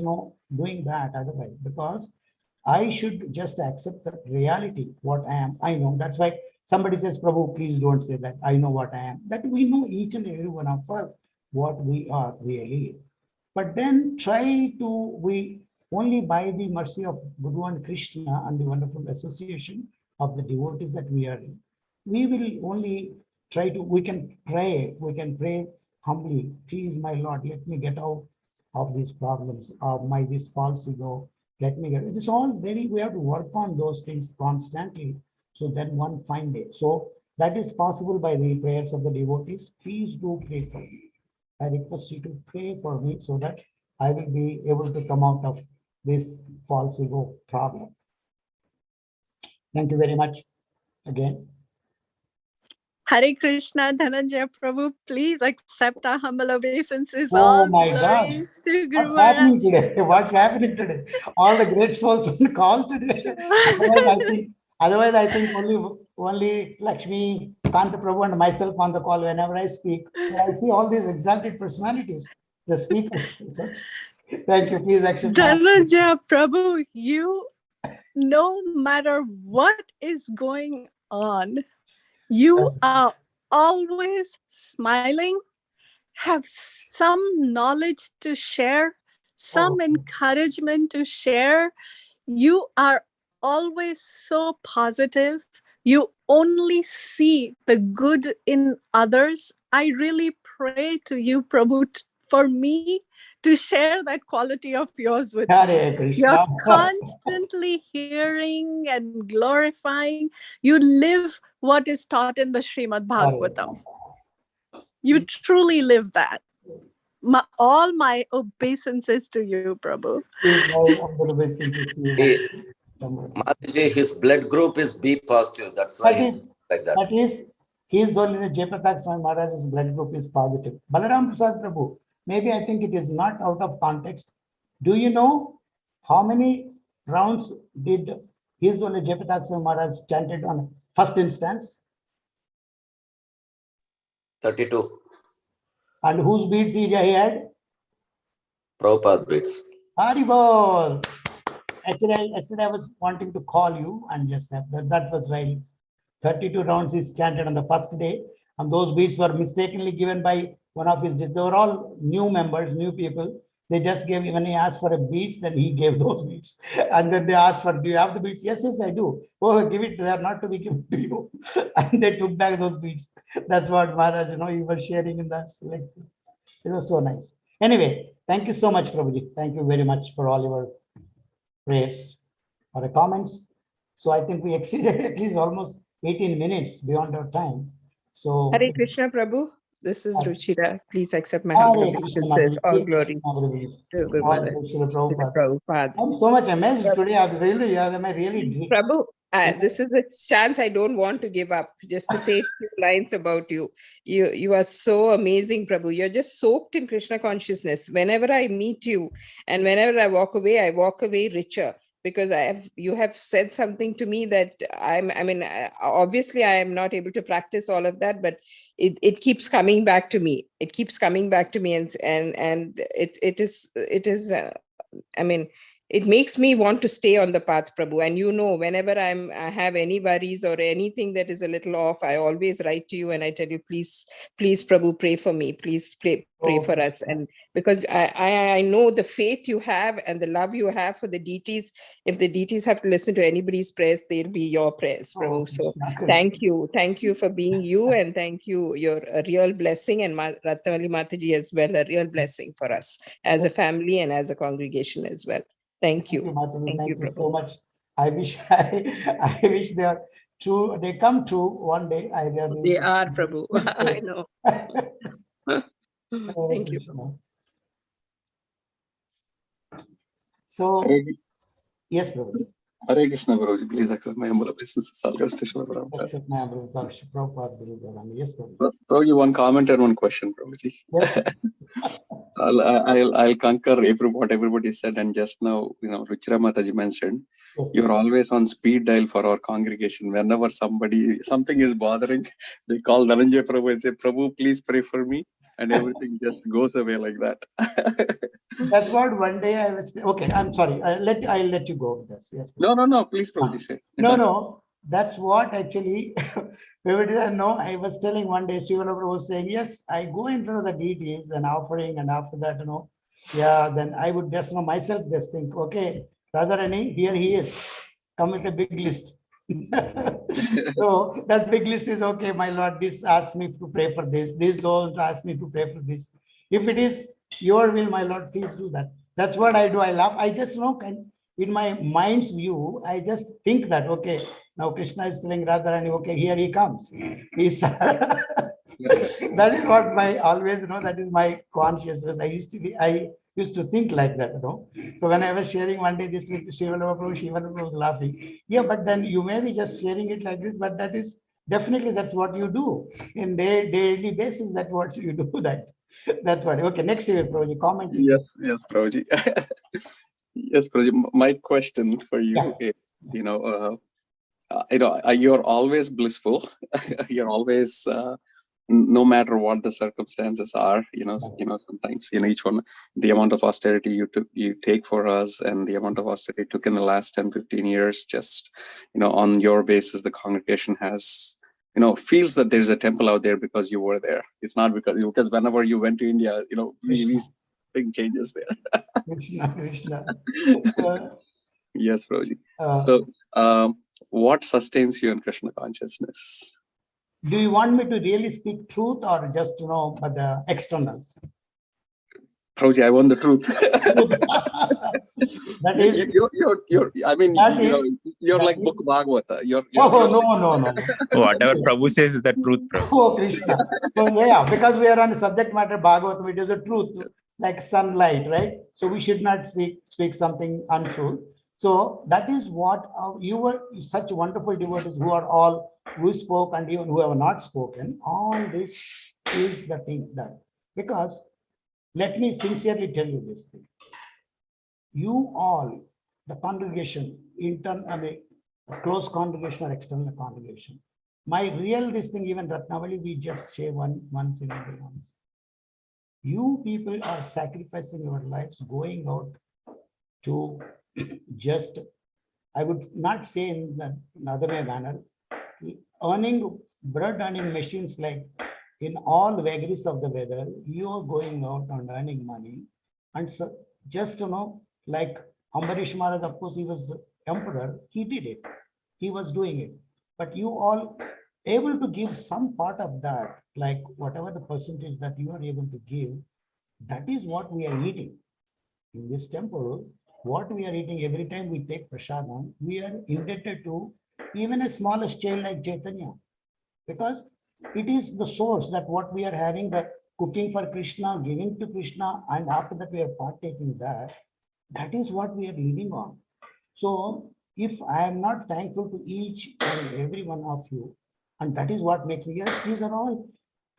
doing that otherwise, because I should just accept the reality, what I am. I know. That's why somebody says, Prabhu, please don't say that. I know what I am. That we know, each and every one of us, what we are really. But then we only by the mercy of Guru and Krishna and the wonderful association of the devotees that we are in, we will only we can pray humbly, please, my Lord, let me get out of these problems, of this false ego. Let me get it. It's all we have to work on those things constantly. So then one fine day. So that is possible by the prayers of the devotees. Please do pray for me. I request you to pray for me so that I will be able to come out of this false ego problem. Thank you very much again. Hare Krishna, Dhananjaya Prabhu, please accept our humble obeisances. Oh all my God. glories to Guru What's happening Maharaj. today? What's happening today? All the great souls on the call today. Otherwise, I think only Lakshmi, Kanta Prabhu and myself on the call whenever I speak. So I see all these exalted personalities, the speakers. Thank you. Please accept my Dhananjaya Prabhu, you, no matter what is going on, you are always smiling, have some knowledge to share, some encouragement to share. You are always so positive. You only see the good in others. I really pray to you, Prabhu, for me to share that quality of yours with Hare me. Krishna. You're constantly hearing and glorifying. You live what is taught in the Srimad-Bhagavatam. You truly live that. All my obeisances to you, Prabhu. Mataji, his blood group is B positive. That's why he's like that. That is, His Holiness Jayaprakash Swami Maharaj's blood group is positive. Balaram Prasad Prabhu, maybe I think it is not out of context. Do you know how many rounds did His Holiness Jayaprakash Swami Maharaj chanted on first instance? 32. And whose beads he had? Prabhupada beads. Haribol. Actually, I was wanting to call you and just said that was right. 32 rounds is chanted on the first day, and those beads were mistakenly given by one of his. They were all new members, new people. They just gave, when he asked for a beads, then he gave those beads. And then they asked for, do you have the beads? Yes, yes, I do. Oh, give it. They are not to be given to you. And they took back those beads. That's what Maharaj, you were sharing in that lecture. It was so nice. Anyway, thank you so much, Prabhuji. Thank you very much for all your prayers or the comments. So I think we exceeded at least almost 18 minutes beyond our time. So Hare Krishna Prabhu, this is Ruchira. Please accept my Hare humble Krishna, obeisances. All Hare glories Krishna, to Guru all Mother, to Srila to the Prabhupada. Prabhupada. I'm so much amazed today. I'm really Prabhu, this is a chance I don't want to give up. Just to say a few lines about you. You are so amazing, Prabhu. You're just soaked in Krishna consciousness. Whenever I meet you and whenever I walk away richer. Because you have said something to me that obviously I am not able to practice all of that, but it keeps coming back to me. It keeps coming back to me, and it is it makes me want to stay on the path, Prabhu. And whenever I have any worries or anything that is a little off, I always write to you and I tell you, please, Prabhu, pray for me. Please pray for us. And because I know the faith you have and the love you have for the deities. If the deities have to listen to anybody's prayers, they'll be your prayers, Prabhu. So thank you for being you, and thank you. You're a real blessing, and Ratnavali Mataji as well, a real blessing for us as a family and as a congregation as well. Thank you. Thank you so much. I wish I wish they are true. They come true one day. They are, Prabhu. I know. Thank you. So, yes, Prabhu. Hare Krishna, Guruji. Please accept my humble obeisances. Accept my humble obeisances. Yes, Prabhu. Prabhuji, one comment and one question, Prabhuji. Yes. I'll concur what everybody said, and just now, Ruchira Mataji mentioned, yes, you're always on speed dial for our congregation. Whenever something is bothering, they call Dhananjaya Prabhu and say, Prabhu, please pray for me, and everything just goes away like that. That's what one day I was. Okay, I'm sorry. I'll let you go with this. Yes. No. Please, Prabhuji, say. No. That's what actually. I was telling one day, Srila Prabhu was saying, yes, I go in front of the deities and offering, and after that, then I would just myself just think, okay, Radharani, here he is, come with a big list. So that big list is okay, my Lord, this asked me to pray for this, those asked me to pray for this. If it is your will, my Lord, please do that. That's what I do. I laugh. I just in my mind's view, I just think that, okay, now Krishna is telling Radharani, okay, here he comes. That is what that is my consciousness. I used to think like that, So when I was sharing one day this with Shiva was laughing. Yeah, but then you may be just sharing it like this, but that is definitely that's what you do in daily basis. That's what you do. That's what. Okay, next year, Prabhuji, comment. Yes, Prabhuji. Yes, Prabhuji. My question for you is, you're always blissful. You're always, no matter what the circumstances are, sometimes, each one, the amount of austerity you take for us and the amount of austerity you took in the last 10, 15 years, just, on your basis, the congregation has, feels that there's a temple out there because you were there. It's not because whenever you went to India, we big changes there. Krishna. Yes, Prabhuji. So, what sustains you in Krishna consciousness? Do you want me to really speak truth or just, but the externals? Prabhuji, I want the truth. That is, you're like book Bhagavata. No. Whatever Prabhu says is the truth, Prabhu. Oh, Krishna. So, yeah, because we are on the subject matter Bhagavatam, it is the truth, like sunlight, right? So we should not speak something untruth. So that is what you were such wonderful devotees who spoke and even who have not spoken. All this is the thing that, because let me sincerely tell you this thing. You all, the congregation, close congregation or external congregation, my real this thing, even Ratnavali, we just say once in a day once. You people are sacrificing your lives, going out to just, I would not say in another manner, bread earning machines, like in all vagaries of the weather, you are going out and earning money. And so just, like Ambarish Maharaj, of course, he was the emperor, he did it. He was doing it. But you all able to give some part of that, like whatever the percentage that you are able to give, that is what we are eating. In this temple, what we are eating every time we take prasadam, we are indebted to even a smallest child like Chaitanya, because it is the source that what we are having, the cooking for Krishna, giving to Krishna, and after that we are partaking that is what we are living on. So if I am not thankful to each and every one of you, and that is what makes me, yes, these are all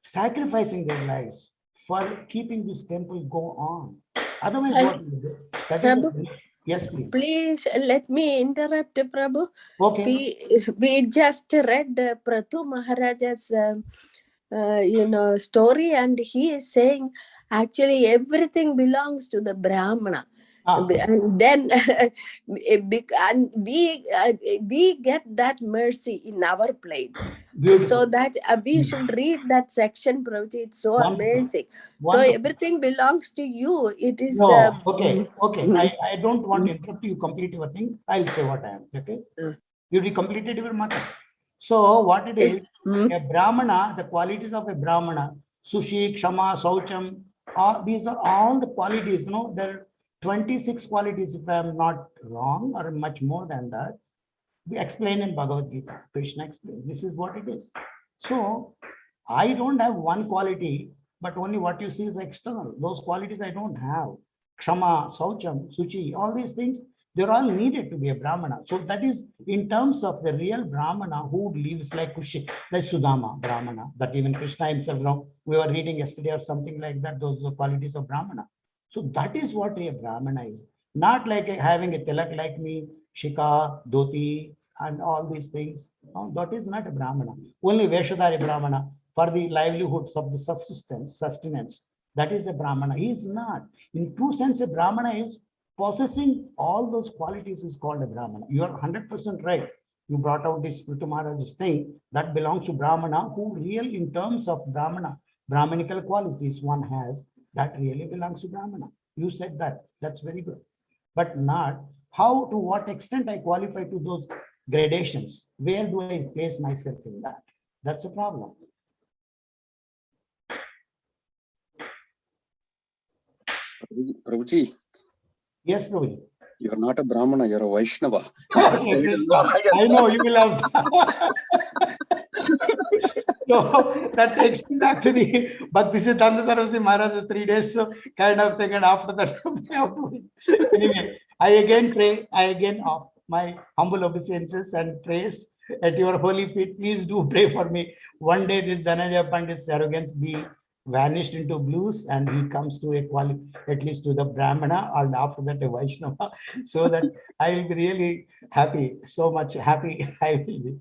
sacrificing their lives for keeping this temple go on. Otherwise, what we do? Prabhu, yes, please. Please let me interrupt, Prabhu. Okay. We just read Prathu Maharaja's story, and he is saying actually everything belongs to the Brahmana. And then and we get that mercy in our plates. Beautiful. So that we should read that section, Prabhuji. It's so amazing. Wonderful. So everything belongs to you. It is okay. I don't want to interrupt you, complete your thing. I'll say what I am. Okay. You completed your matter. So what it is, a Brahmana, the qualities of a Brahmana, Sushi, Kshama, Saucham, these are all the qualities. There are 26 qualities, if I am not wrong, or much more than that. We explain in Bhagavad Gita. Krishna explains. This is what it is. So I don't have one quality, but only what you see is external. Those qualities I don't have. Kshama, Saucham, Suchi, all these things, they're all needed to be a Brahmana. So that is in terms of the real Brahmana who lives like Kushi, like Sudama Brahmana, that even Krishna himself, we were reading yesterday or something like that, those are qualities of Brahmana. So that is what a Brahmana is. Not like having a tilak like me, Shika, Dhoti, and all these things. No, that is not a Brahmana. Only Veshadari Brahmana for the livelihoods of the sustenance. That is a Brahmana. He is not. In true sense, a Brahmana is possessing all those qualities is called a Brahmana. You are 100% right. You brought out this Prithu Maharaj's thing that belongs to Brahmana, who real in terms of Brahmana, Brahmanical qualities one has, that really belongs to Brahmana. You said that. That's very good. But not how, to what extent I qualify to those gradations. Where do I place myself in that? That's a problem. Prabhuji. Yes, Prabhuji. You're not a Brahmana, you're a Vaishnava. I know you will have. So that takes me back to the Bhakti Siddhanta Saraswati Maharaj's 3 days so kind of thing, and after that, anyway, I again pray, I again offer my humble obeisances and praise at your holy feet. Please do pray for me. One day this Dhananjaya Pandit's arrogance be vanished into blues, and he comes to at least to the Brahmana, and after that a Vaishnava, so that I will be really happy, so much happy I will be.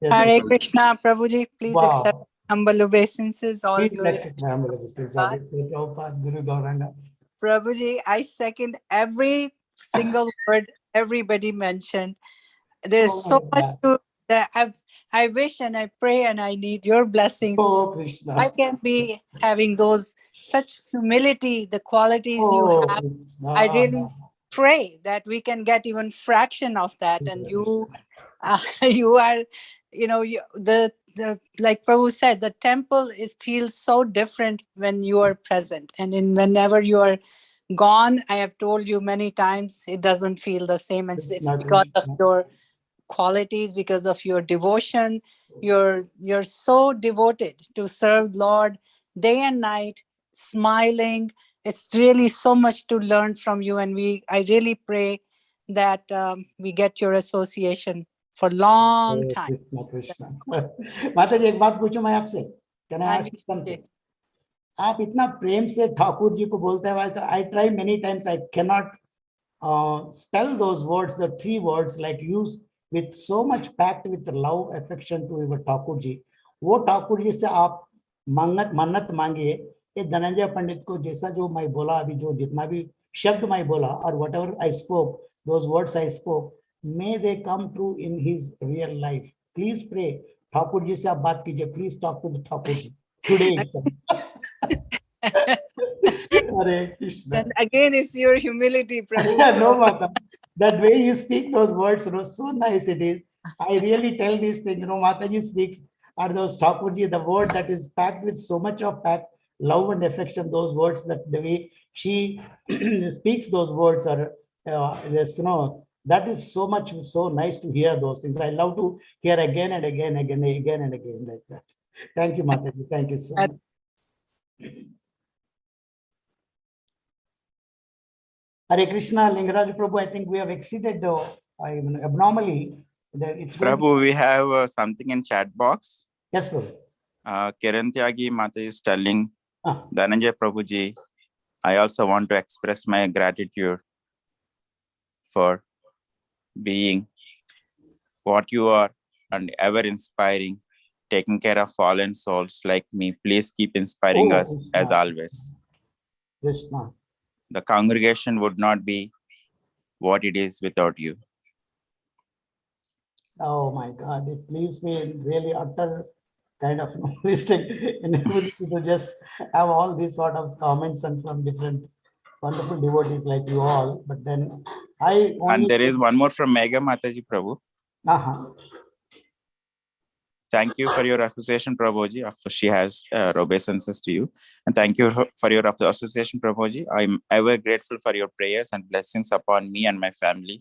Yes, Hare Prabhuji. Krishna, Prabhuji, please accept Wow. humble obeisances, all Please glory. accept my humble obeisances. Prabhupada, Guru Gauranga. Prabhuji, I second every single word everybody mentioned. There's Oh so my much God. that I wish and I pray and I need your blessings. Oh Krishna. I can be having those such humility, the qualities you Oh have. Krishna. I really pray that we can get even fraction of that, and you you are, the like Prabhu said, the temple feels so different when you are present, and whenever you are gone, I have told you many times, it doesn't feel the same, and it's because of your qualities, because of your devotion. You're so devoted to serve Lord day and night, smiling. It's really so much to learn from you, and I really pray that we get your association for long time. Krishna, Krishna. माताजी एक बात पूछूं मैं आपसे? Can I ask you something? आप इतना प्रेम से ठाकुर जी को बोलते हैं, I try many times, I cannot spell those words, the three words, like use with so much packed with love, affection to your Thakur ji. वो ठाकुर जी से आप मन्नत मांगिए, ये धनंजय पंडित को जैसा जो मैं बोला अभी, जो जितना भी शब्द मैं बोला, और whatever I spoke, those words I spoke, may they come true in his real life. Please pray. Thakur ji से आप बात कीजिए. Please talk to the Thakur ji today itself. Hare Krishna. And again, it's your humility, Prabhu. No, Mata. That way you speak those words, so nice it is. I really tell this thing, Mataji speaks, or those Thakurji, the word that is packed with so much of love and affection, those words, that the way she speaks those words are, that is so much, so nice to hear those things. I love to hear again and again, again and again like that. Thank you, Mataji. Thank you so much. Hare Krishna, Lingaraj Prabhu, I think we have exceeded abnormally. Prabhu, we have something in chat box. Yes, Prabhu. Kiran Tyagi Mata is telling, Dhananjay Prabhuji, I also want to express my gratitude for being what you are and ever inspiring, taking care of fallen souls like me. Please keep inspiring us Krishna. as always. Krishna. The congregation would not be what it is without you. Oh my God, it leaves me in really utter kind of inability to just have all these sort of comments and from different wonderful devotees like you all. But then And there is one more from Mega Mataji Prabhu. Thank you for your association, Prabhuji. Of course, she has obeisances to you. And thank you for your association, Prabhuji. I'm ever grateful for your prayers and blessings upon me and my family.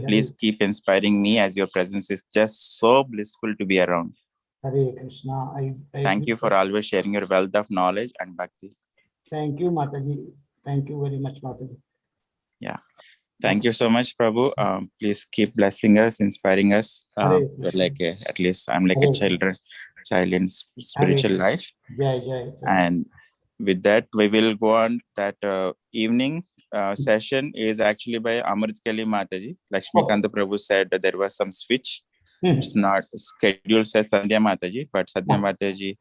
Please keep inspiring me, as your presence is just so blissful to be around. Hare Krishna. Thank you for always sharing your wealth of knowledge and bhakti. Thank you, Mataji. Thank you very much, Mataji. Yeah. Thank you so much, Prabhu. Please keep blessing us, inspiring us. At least I'm like a child in spiritual life. And with that, we will go on. That evening session is actually by Amritkali Mataji. Lakshmikanta Prabhu said that there was some switch. It's not scheduled as Sandhya Mataji, but Sandhya Mataji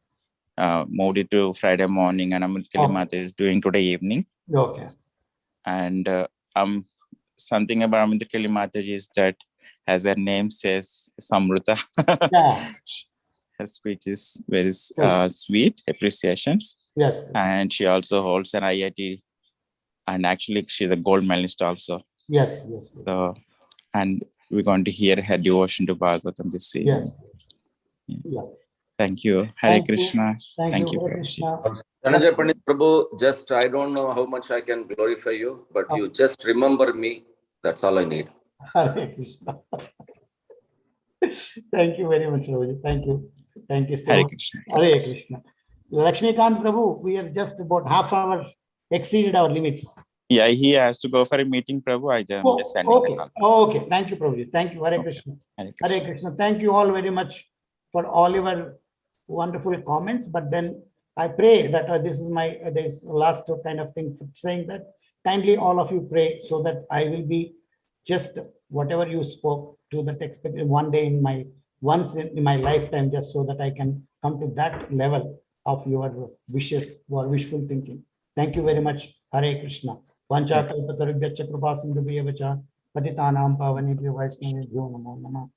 moved it to Friday morning, and Amritkali Mataji is doing today evening. Okay. And something about Amritkali Mataji is that, as her name says, Samruta. Her speech is very sweet, appreciations. Yes. And she also holds an IIT, and actually she's a gold medalist also. Yes. So, and we're going to hear her devotion to Bhagavatam this evening. Yes. Yeah. Thank you. Hare Krishna. Thank you, Krishna. Dhananjaya Pandit Prabhu, just I don't know how much I can glorify you, but you just remember me. That's all I need. Hare Krishna. Thank you very much, Prabhuji. Thank you. Thank you so Hare much. Krishna. Hare Krishna. Lakshmikant Prabhu, we are just about half hour exceeded our limits. Yeah, he has to go for a meeting, Prabhu. I'm just sending the call. Okay. Thank you, Prabhuji. Thank you. Hare Krishna. Hare Krishna. Thank you all very much for all your wonderful comments. But then I pray that this is my this last kind of thing, saying that kindly all of you pray so that I will be just whatever you spoke to that expect one day in my once in my lifetime, just so that I can come to that level of your wishes or wishful thinking. Thank you very much. Hare Krishna. Vancha kalpatarubhyacha kripa sindhubhya vacha patitanam pavanebhyo vaishnavebhyo namo namah.